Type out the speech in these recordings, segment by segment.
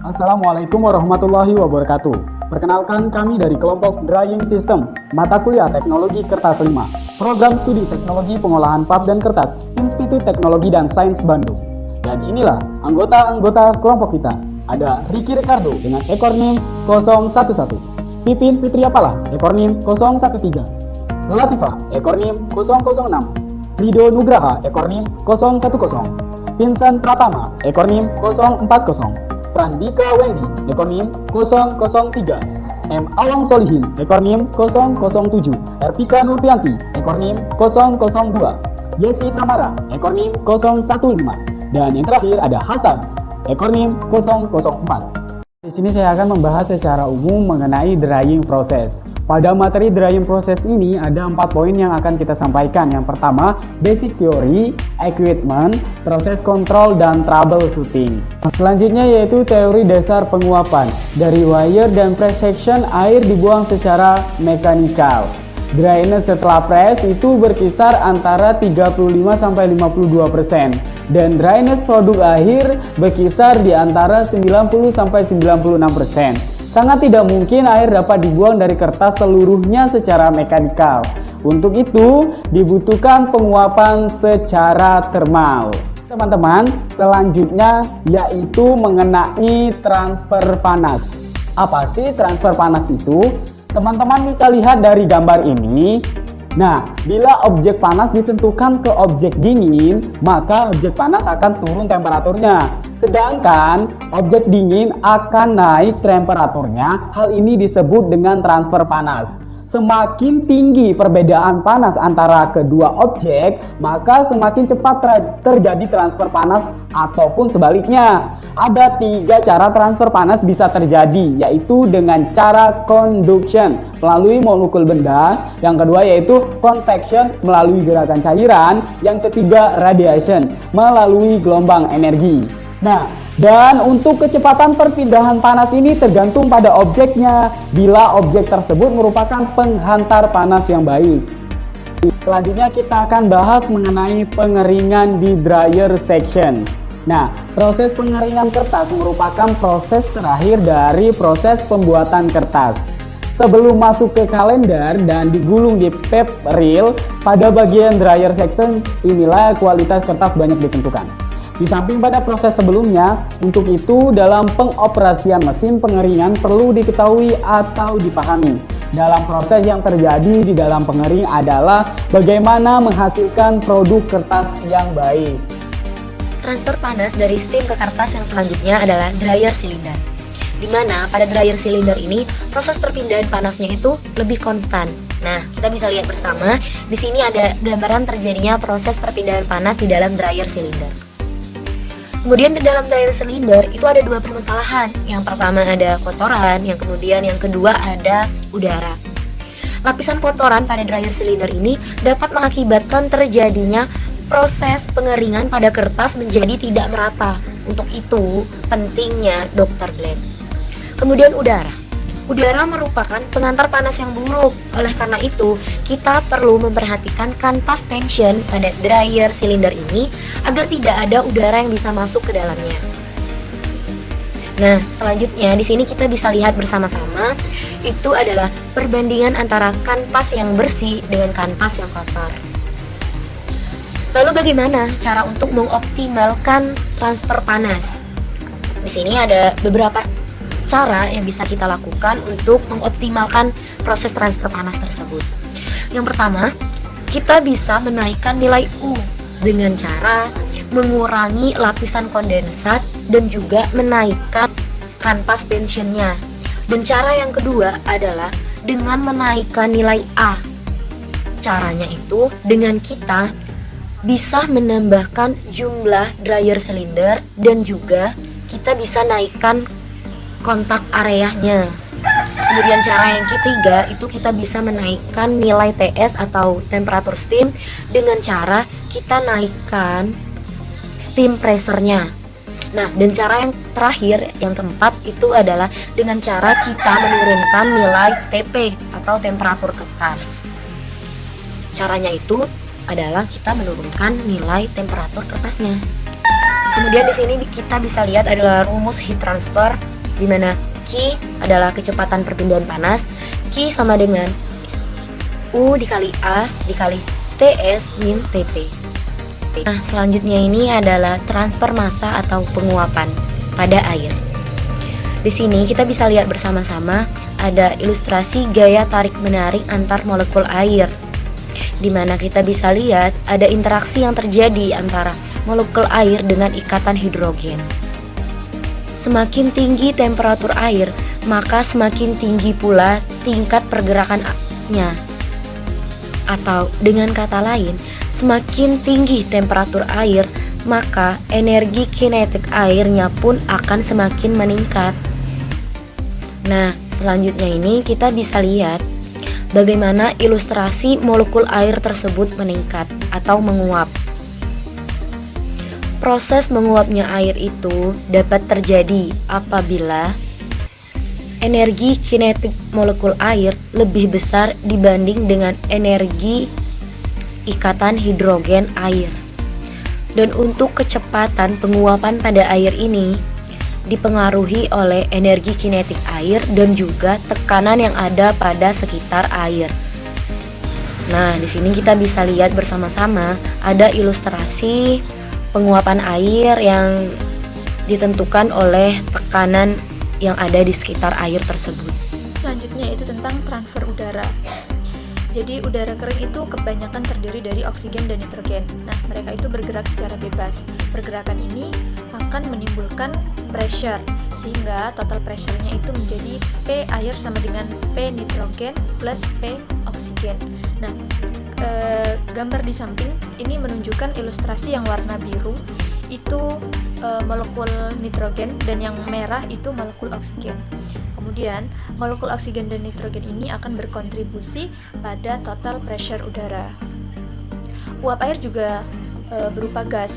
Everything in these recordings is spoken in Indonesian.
Assalamualaikum warahmatullahi wabarakatuh. Perkenalkan, kami dari kelompok Drying System, mata kuliah Teknologi Kertas 5, Program Studi Teknologi Pengolahan Pulp dan Kertas, Institut Teknologi dan Sains Bandung. Dan inilah anggota-anggota kelompok kita. Ada Ricky Ricardo dengan ekor NIM 011, Pipin Fitria Palah, ekor NIM 013, Latifa, ekor NIM 006, Rido Nugraha, ekor NIM 010, Vincent Pratama, ekor NIM 040, Prandika Wendy, ekor NIM 003, M. Awang Solihin, ekor NIM 007, Ertika Nurfianti, ekor NIM 002, Yesi Tamara, ekor NIM 015, dan yang terakhir ada Hasan, ekor NIM 004. Di sini saya akan membahas secara umum mengenai drying process. Pada materi drying process ini ada 4 poin yang akan kita sampaikan. Yang pertama, basic theory, equipment, proses kontrol, dan troubleshooting. Selanjutnya yaitu teori dasar penguapan. Dari wire dan press section, air dibuang secara mekanikal. Dryness setelah press itu berkisar antara 35-52%. Dan dryness produk akhir berkisar di antara 90-96%. Sangat tidak mungkin air dapat dibuang dari kertas seluruhnya secara mekanikal. Untuk itu, dibutuhkan penguapan secara termal. Teman-teman, selanjutnya yaitu mengenai transfer panas. Apa sih transfer panas itu? Teman-teman bisa lihat dari gambar ini. Nah, bila objek panas disentuhkan ke objek dingin, maka objek panas akan turun temperaturnya. Sedangkan objek dingin akan naik temperaturnya. Hal ini disebut dengan transfer panas. Semakin tinggi perbedaan panas antara kedua objek, maka semakin cepat terjadi transfer panas ataupun sebaliknya. Ada 3 cara transfer panas bisa terjadi, yaitu dengan cara conduction melalui molekul benda, yang kedua yaitu convection melalui gerakan cairan, yang ketiga radiation melalui gelombang energi. Nah, dan untuk kecepatan perpindahan panas ini tergantung pada objeknya, bila objek tersebut merupakan penghantar panas yang baik. Selanjutnya kita akan bahas mengenai pengeringan di dryer section. Nah, proses pengeringan kertas merupakan proses terakhir dari proses pembuatan kertas. Sebelum masuk ke kalender dan digulung di tape reel, pada bagian dryer section inilah kualitas kertas banyak ditentukan. Di samping pada proses sebelumnya, untuk itu dalam pengoperasian mesin pengeringan perlu diketahui atau dipahami. Dalam proses yang terjadi di dalam pengering adalah bagaimana menghasilkan produk kertas yang baik. Transfer panas dari steam ke kertas yang selanjutnya adalah dryer cylinder. Di mana pada dryer cylinder ini proses perpindahan panasnya itu lebih konstan. Nah, kita bisa lihat bersama, di sini ada gambaran terjadinya proses perpindahan panas di dalam dryer cylinder. Kemudian di dalam dryer cylinder itu ada 2 permasalahan. Yang pertama ada kotoran, yang kedua ada udara. Lapisan kotoran pada dryer cylinder ini dapat mengakibatkan terjadinya proses pengeringan pada kertas menjadi tidak merata. Untuk itu pentingnya Dr. Glenn. Kemudian udara. Udara merupakan pengantar panas yang buruk. Oleh karena itu, kita perlu memperhatikan kanvas tension pada dryer cylinder ini agar tidak ada udara yang bisa masuk ke dalamnya. Nah, selanjutnya di sini kita bisa lihat bersama-sama itu adalah perbandingan antara kanvas yang bersih dengan kanvas yang kotor. Lalu bagaimana cara untuk mengoptimalkan transfer panas? Di sini ada beberapa cara yang bisa kita lakukan untuk mengoptimalkan proses transfer panas tersebut. Yang pertama, kita bisa menaikkan nilai U dengan cara mengurangi lapisan kondensat dan juga menaikkan kanvas tensionnya. Dan cara yang kedua adalah dengan menaikkan nilai A. Caranya itu dengan kita bisa menambahkan jumlah dryer cylinder dan juga kita bisa naikkan kontak areanya. Kemudian cara yang ketiga itu kita bisa menaikkan nilai TS atau temperatur steam dengan cara kita naikkan steam pressure-nya. Nah, dan cara yang terakhir, yang keempat itu adalah dengan cara kita menurunkan nilai TP atau temperatur kertas. Caranya itu adalah kita menurunkan nilai temperatur kertasnya. Kemudian di sini kita bisa lihat adalah rumus heat transfer di mana Q adalah kecepatan perpindahan panas, Q sama dengan U dikali A dikali TS min TP. Nah, selanjutnya ini adalah transfer massa atau penguapan pada air. Di sini kita bisa lihat bersama-sama ada ilustrasi gaya tarik-menarik antar molekul air, di mana kita bisa lihat ada interaksi yang terjadi antara molekul air dengan ikatan hidrogen. Semakin tinggi temperatur air, maka semakin tinggi pula tingkat pergerakannya. Atau dengan kata lain, semakin tinggi temperatur air, maka energi kinetik airnya pun akan semakin meningkat. Nah, selanjutnya ini kita bisa lihat bagaimana ilustrasi molekul air tersebut meningkat atau menguap. Proses menguapnya air itu dapat terjadi apabila energi kinetik molekul air lebih besar dibanding dengan energi ikatan hidrogen air. Dan untuk kecepatan penguapan pada air ini dipengaruhi oleh energi kinetik air dan juga tekanan yang ada pada sekitar air. Nah, di sini kita bisa lihat bersama-sama ada ilustrasi penguapan air yang ditentukan oleh tekanan yang ada di sekitar air tersebut. Selanjutnya itu tentang transfer udara. Jadi udara kering itu kebanyakan terdiri dari oksigen dan nitrogen. Nah, mereka itu bergerak secara bebas. Pergerakan ini akan menimbulkan pressure, sehingga total pressure-nya itu menjadi P air sama dengan P nitrogen plus P oksigen. Nah, gambar di samping ini menunjukkan ilustrasi yang warna biru itu molekul nitrogen dan yang merah itu molekul oksigen. Kemudian, molekul oksigen dan nitrogen ini akan berkontribusi pada total pressure udara. Uap air juga berupa gas.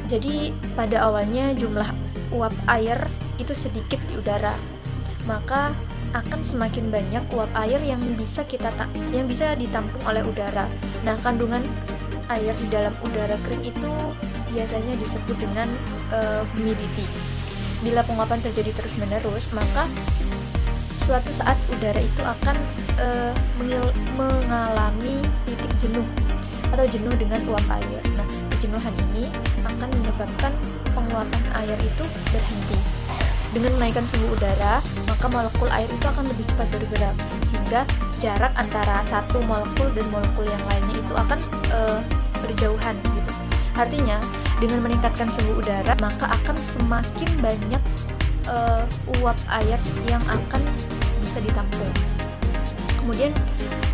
Jadi, pada awalnya jumlah uap air itu sedikit di udara. Maka akan semakin banyak uap air yang bisa ditampung oleh udara. Nah, kandungan air di dalam udara kering itu biasanya disebut dengan humidity. Bila penguapan terjadi terus-menerus, maka suatu saat udara itu akan mengalami titik jenuh atau jenuh dengan uap air. Nah, kejenuhan ini akan menyebabkan penguapan air itu berhenti. Dengan menaikkan suhu udara, maka molekul air itu akan lebih cepat bergerak, sehingga jarak antara satu molekul dan molekul yang lainnya itu akan berjauhan gitu. Artinya, dengan meningkatkan suhu udara, maka akan semakin banyak uap air yang akan bisa ditampung. Kemudian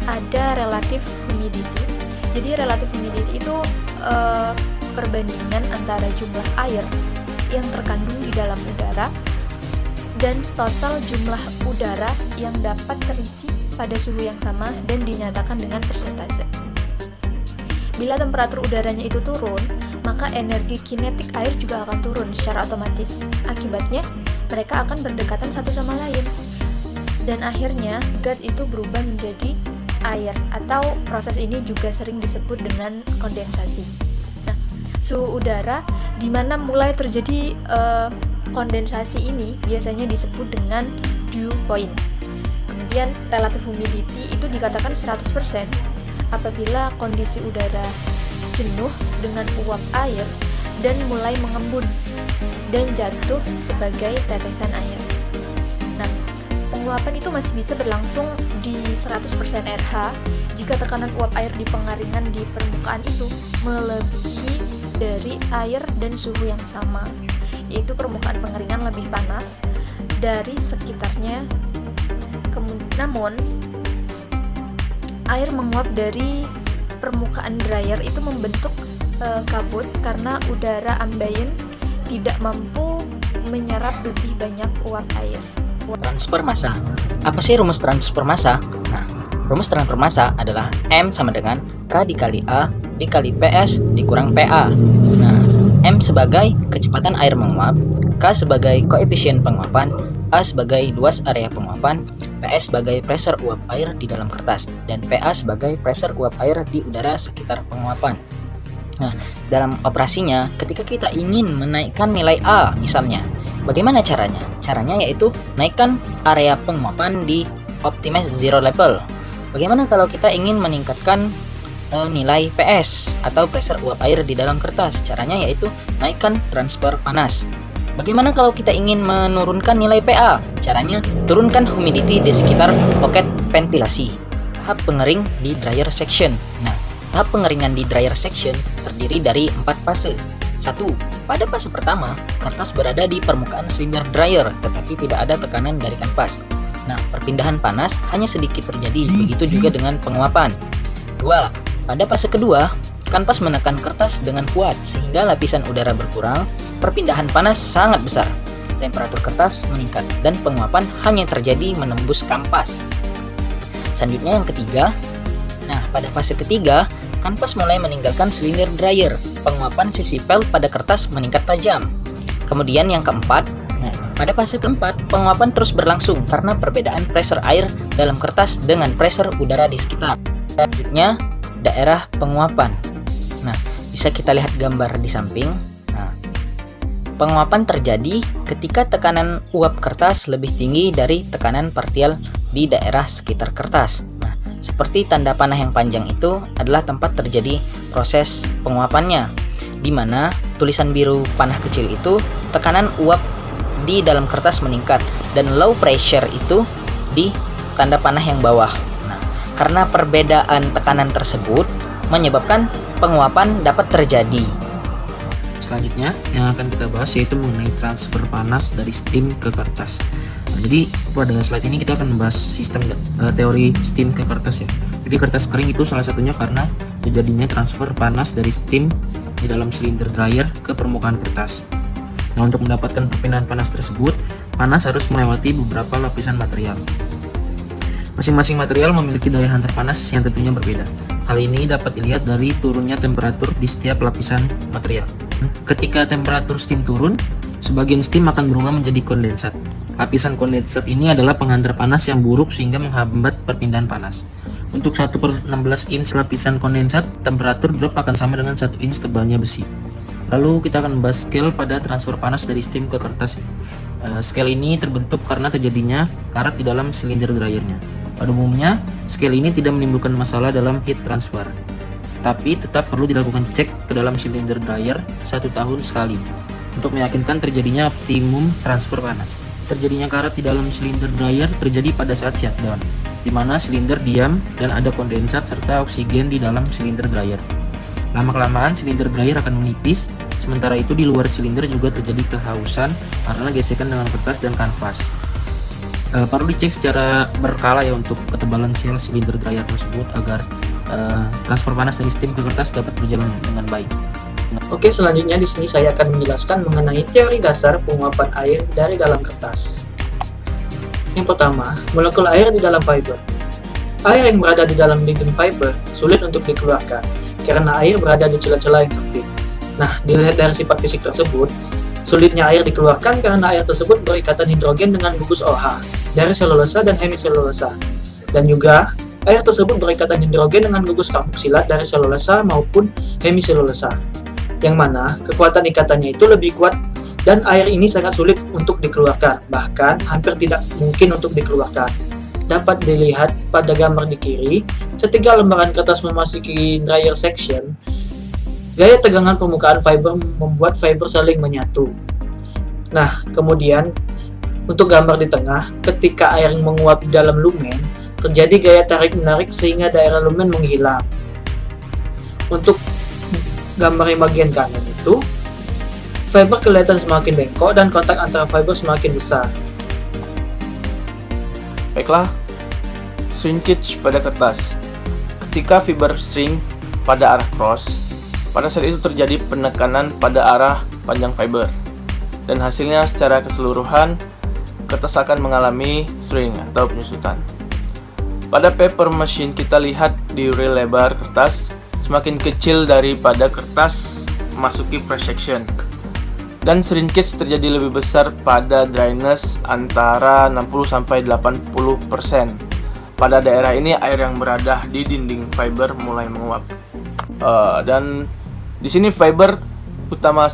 ada relative humidity. Jadi relative humidity itu perbandingan antara jumlah air yang terkandung di dalam udara dan total jumlah udara yang dapat terisi pada suhu yang sama dan dinyatakan dengan persentase. Bila temperatur udaranya itu turun, maka energi kinetik air juga akan turun secara otomatis. Akibatnya, mereka akan berdekatan satu sama lain. Dan akhirnya, gas itu berubah menjadi air, atau proses ini juga sering disebut dengan kondensasi. Nah, suhu udara di mana mulai terjadi kondensasi ini biasanya disebut dengan dew point. Kemudian, relative humidity itu dikatakan 100% apabila kondisi udara jenuh dengan uap air dan mulai mengembun dan jatuh sebagai tetesan air. Nah, penguapan itu masih bisa berlangsung di 100% RH jika tekanan uap air di pengaringan di permukaan itu melebihi dari air dan suhu yang sama, yaitu permukaan pengeringan lebih panas dari sekitarnya. Namun, air menguap dari permukaan dryer itu membentuk kabut karena udara ambien tidak mampu menyerap lebih banyak uap air. Transfer massa. Apa sih rumus transfer massa? Nah, rumus transfer massa adalah M sama dengan K dikali A dikali PS dikurang PA. Nah, M sebagai kecepatan air menguap, K sebagai koefisien penguapan, A sebagai luas area penguapan, PS sebagai pressure uap air di dalam kertas, dan PA sebagai pressure uap air di udara sekitar penguapan. Nah, dalam operasinya, ketika kita ingin menaikkan nilai A misalnya, bagaimana caranya? Caranya yaitu naikkan area penguapan di optimize zero level. Bagaimana kalau kita ingin meningkatkan nilai PS atau pressure uap air di dalam kertas? Caranya yaitu naikkan transfer panas. Bagaimana kalau kita ingin menurunkan nilai PA? Caranya turunkan humidity di sekitar pocket ventilasi. Tahap pengering di dryer section. Nah, tahap pengeringan di dryer section terdiri dari 4 fase. 1. Pada fase pertama, kertas berada di permukaan silinder dryer, tetapi tidak ada tekanan dari kanvas. Nah, perpindahan panas hanya sedikit terjadi, begitu juga dengan penguapan. 2. Pada fase kedua, kanvas menekan kertas dengan kuat, sehingga lapisan udara berkurang, perpindahan panas sangat besar. Temperatur kertas meningkat, dan penguapan hanya terjadi menembus kanvas. Selanjutnya yang ketiga, nah pada fase ketiga, kanvas mulai meninggalkan silinder dryer. Penguapan sisi pel pada kertas meningkat tajam. Kemudian yang keempat, nah, pada fase keempat, penguapan terus berlangsung karena perbedaan pressure air dalam kertas dengan pressure udara di sekitar. Selanjutnya, daerah penguapan. Nah, bisa kita lihat gambar di samping. Nah, penguapan terjadi ketika tekanan uap kertas lebih tinggi dari tekanan partial di daerah sekitar kertas. Nah, seperti tanda panah yang panjang itu adalah tempat terjadi proses penguapannya, di mana tulisan biru panah kecil itu tekanan uap di dalam kertas meningkat, dan low pressure itu di tanda panah yang bawah. Nah, karena perbedaan tekanan tersebut menyebabkan penguapan dapat terjadi. Selanjutnya yang akan kita bahas yaitu mengenai transfer panas dari steam ke kertas. Nah, jadi pada slide ini kita akan membahas sistem teori steam ke kertas ya. Jadi kertas kering itu salah satunya karena terjadinya transfer panas dari steam di dalam silinder dryer ke permukaan kertas. Nah, untuk mendapatkan perpindahan panas tersebut, panas harus melewati beberapa lapisan material. Masing-masing material memiliki daya hantar panas yang tentunya berbeda. Hal ini dapat dilihat dari turunnya temperatur di setiap lapisan material. Ketika temperatur steam turun, sebagian steam akan berubah menjadi kondensat. Lapisan kondensat ini adalah penghantar panas yang buruk sehingga menghambat perpindahan panas. Untuk 1/16 inch lapisan kondensat, temperatur drop akan sama dengan 1 inch tebalnya besi. Lalu kita akan membahas scale pada transfer panas dari steam ke kertas. Scale ini terbentuk karena terjadinya karat di dalam silinder dryernya. Pada umumnya, scale ini tidak menimbulkan masalah dalam heat transfer, tapi tetap perlu dilakukan cek ke dalam silinder dryer 1 tahun sekali untuk meyakinkan terjadinya optimum transfer panas. Terjadinya karat di dalam silinder dryer terjadi pada saat shutdown, di mana silinder diam dan ada kondensat serta oksigen di dalam silinder dryer. Lama-kelamaan silinder dryer akan menipis, sementara itu di luar silinder juga terjadi kehausan karena gesekan dengan kertas dan kanvas. Perlu dicek secara berkala ya untuk ketebalan sel silinder dryer tersebut agar transfer panas dari steam ke kertas dapat berjalan dengan baik. Oke, selanjutnya di sini saya akan menjelaskan mengenai teori dasar penguapan air dari dalam kertas. Yang pertama, molekul air di dalam fiber. Air yang berada di dalam dinding fiber sulit untuk dikeluarkan karena air berada di celah-celah yang sempit. Nah, dilihat dari sifat fisik tersebut, sulitnya air dikeluarkan karena air tersebut berikatan hidrogen dengan gugus OH dari selulosa dan hemiselulosa, dan juga air tersebut berikatan hidrogen dengan gugus karboksilat dari selulosa maupun hemiselulosa, yang mana kekuatan ikatannya itu lebih kuat dan air ini sangat sulit untuk dikeluarkan, bahkan hampir tidak mungkin untuk dikeluarkan. Dapat dilihat pada gambar di kiri, ketika lembaran kertas memasuki dryer section, gaya tegangan permukaan fiber membuat fiber saling menyatu. Nah, kemudian untuk gambar di tengah, ketika air menguap di dalam lumen, terjadi gaya tarik-menarik sehingga daerah lumen menghilang. Untuk gambar yang bagian kanan itu, fiber kelihatan semakin bengkok dan kontak antara fiber semakin besar. Baiklah, shrinkage pada kertas. Ketika fiber shrink pada arah cross, pada saat itu terjadi penekanan pada arah panjang fiber, dan hasilnya secara keseluruhan kertas akan mengalami shrink atau penyusutan. Pada paper machine kita lihat di reel lebar kertas semakin kecil daripada kertas memasuki press section, dan shrinkage terjadi lebih besar pada dryness antara 60-80%. Pada daerah ini air yang berada di dinding fiber mulai menguap. Dan di sini fiber utama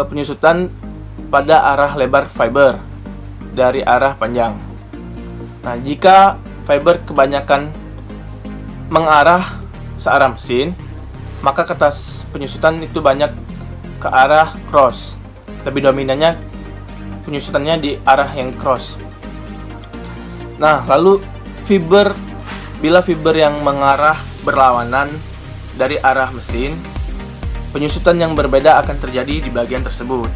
penyusutan pada arah lebar fiber dari arah panjang. Nah, jika fiber kebanyakan mengarah searah mesin, maka kertas penyusutan itu banyak ke arah cross. Lebih dominannya penyusutannya di arah yang cross. Nah, lalu bila fiber yang mengarah berlawanan dari arah mesin, penyusutan yang berbeda akan terjadi di bagian tersebut.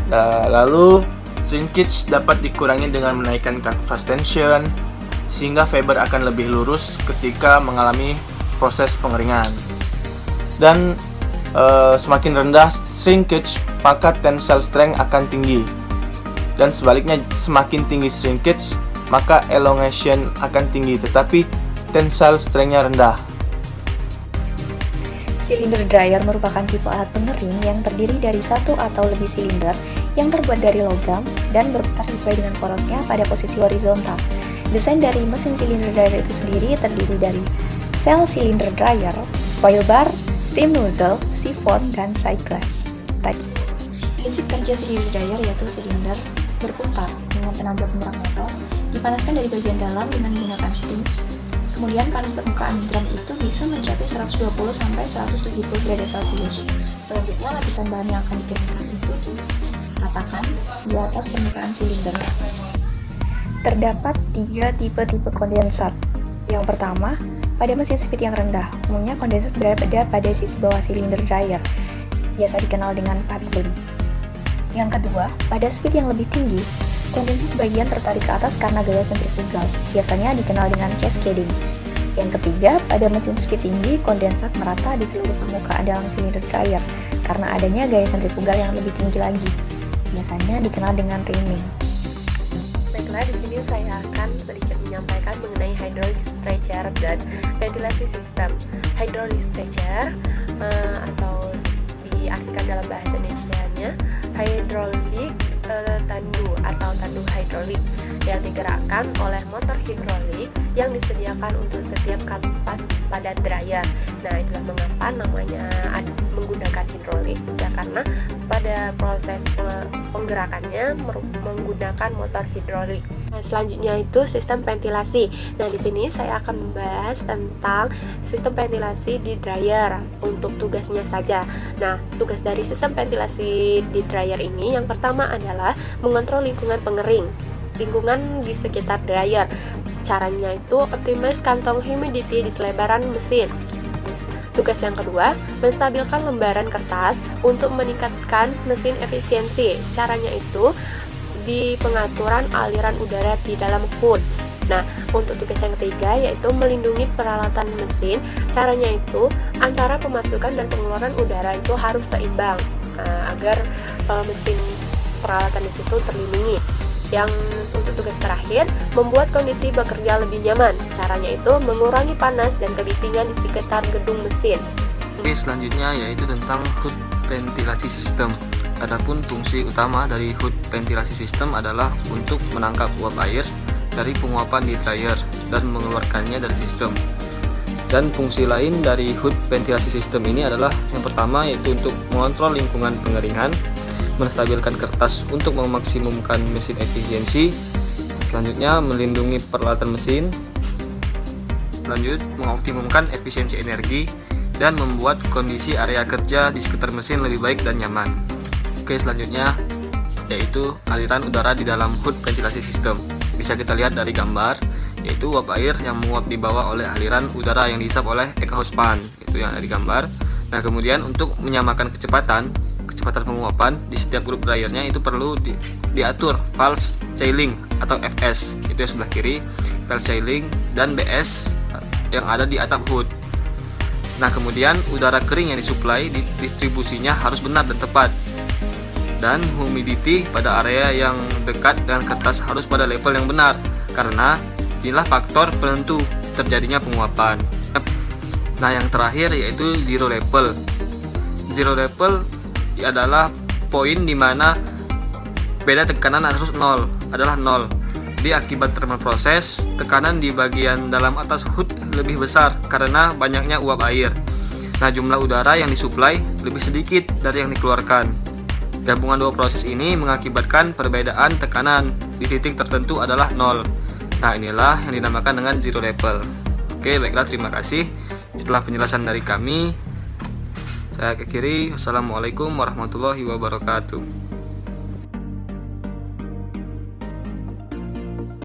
Nah, lalu shrinkage dapat dikurangi dengan menaikkan canvas tension, sehingga fiber akan lebih lurus ketika mengalami proses pengeringan. Dan semakin rendah shrinkage, maka tensile strength akan tinggi. Dan sebaliknya, semakin tinggi shrinkage, maka elongation akan tinggi, tetapi tensile strength-nya rendah. Silinder dryer merupakan tipe alat pengering yang terdiri dari satu atau lebih silinder yang terbuat dari logam dan berputar sesuai dengan porosnya pada posisi horizontal. Desain dari mesin silinder dryer itu sendiri terdiri dari sel silinder dryer, spoil bar, steam nozzle, siphon, dan side glass. Prinsip kerja silinder dryer yaitu silinder berputar dengan tenaga penggerak motor, dipanaskan dari bagian dalam dengan menggunakan steam. Kemudian panas permukaan drum itu bisa mencapai 120 sampai 170 derajat Celcius. Selanjutnya lapisan bahan yang akan dikeringkan itu diratakan di atas permukaan silinder. Terdapat 3 tipe kondensat. Yang pertama, pada mesin speed yang rendah, umumnya kondensat berada pada sisi bawah silinder dryer, biasa dikenal dengan pattern. Yang kedua, pada speed yang lebih tinggi, kondensat sebagian tertarik ke atas karena gaya sentrifugal, biasanya dikenal dengan cascading. Yang ketiga, pada mesin speed tinggi, kondensat merata di seluruh permukaan dalam silinder dryer karena adanya gaya sentrifugal yang lebih tinggi lagi, biasanya dikenal dengan rimming. Baiklah, di sini saya akan sedikit menyampaikan mengenai hydraulic stretcher dan ventilasi sistem. Hydraulic stretcher atau diartikan dalam bahasa Indonesianya hidrolik tandu atau tandu hidrolik yang digerakkan oleh motor hidrolik yang disediakan untuk setiap kampas pada dryer. Nah, itulah mengapa namanya menggunakan hidrolik, ya karena pada proses penggerakannya menggunakan motor hidrolik. Nah, selanjutnya itu sistem ventilasi. Nah, di sini saya akan membahas tentang sistem ventilasi di dryer untuk tugasnya saja. Nah, tugas dari sistem ventilasi di dryer ini yang pertama adalah mengontrol lingkungan pengering, lingkungan di sekitar dryer. Caranya itu optimize kantong humidity di selebaran mesin. Tugas yang kedua, menstabilkan lembaran kertas untuk meningkatkan mesin efisiensi. Caranya itu di pengaturan aliran udara di dalam hood. Nah, untuk tugas yang ketiga yaitu melindungi peralatan mesin. Caranya itu antara pemasukan dan pengeluaran udara itu harus seimbang agar mesin peralatan di situ terlindungi. Yang untuk tugas terakhir, membuat kondisi bekerja lebih nyaman. Caranya itu mengurangi panas dan kebisingan di sekitar gedung mesin. Oke, selanjutnya yaitu tentang hood ventilasi sistem. Adapun fungsi utama dari hood ventilasi sistem adalah untuk menangkap uap air dari penguapan di dryer dan mengeluarkannya dari sistem. Dan fungsi lain dari hood ventilasi sistem ini adalah yang pertama yaitu untuk mengontrol lingkungan pengeringan, menstabilkan kertas untuk memaksimumkan mesin efisiensi, selanjutnya melindungi peralatan mesin, lanjut mengoptimumkan efisiensi energi, dan membuat kondisi area kerja di sekitar mesin lebih baik dan nyaman. Oke, selanjutnya yaitu aliran udara di dalam hood ventilasi sistem. Bisa kita lihat dari gambar, yaitu uap air yang menguap dibawa oleh aliran udara yang dihisap oleh exhaust fan, itu yang ada di gambar. Nah, kemudian untuk menyamakan kecepatan penguapan di setiap grup dryernya itu perlu diatur valve sealing atau FS, itu yang sebelah kiri, valve sealing, dan BS yang ada di atap hood. Nah, kemudian udara kering yang disuplai distribusinya harus benar dan tepat, dan humidity pada area yang dekat dengan kertas harus pada level yang benar, karena inilah faktor penentu terjadinya penguapan. Nah, yang terakhir yaitu zero level. Zero level adalah poin di mana beda tekanan harus adalah 0. Jadi akibat thermal proses, tekanan di bagian dalam atas hood lebih besar karena banyaknya uap air. Nah, jumlah udara yang disuplai lebih sedikit dari yang dikeluarkan. Gabungan dua proses ini mengakibatkan perbedaan tekanan di titik tertentu adalah 0. Nah, inilah yang dinamakan dengan zero level. Oke, baiklah, terima kasih. Setelah penjelasan dari kami, saya akhiri. Wassalamualaikum warahmatullahi wabarakatuh.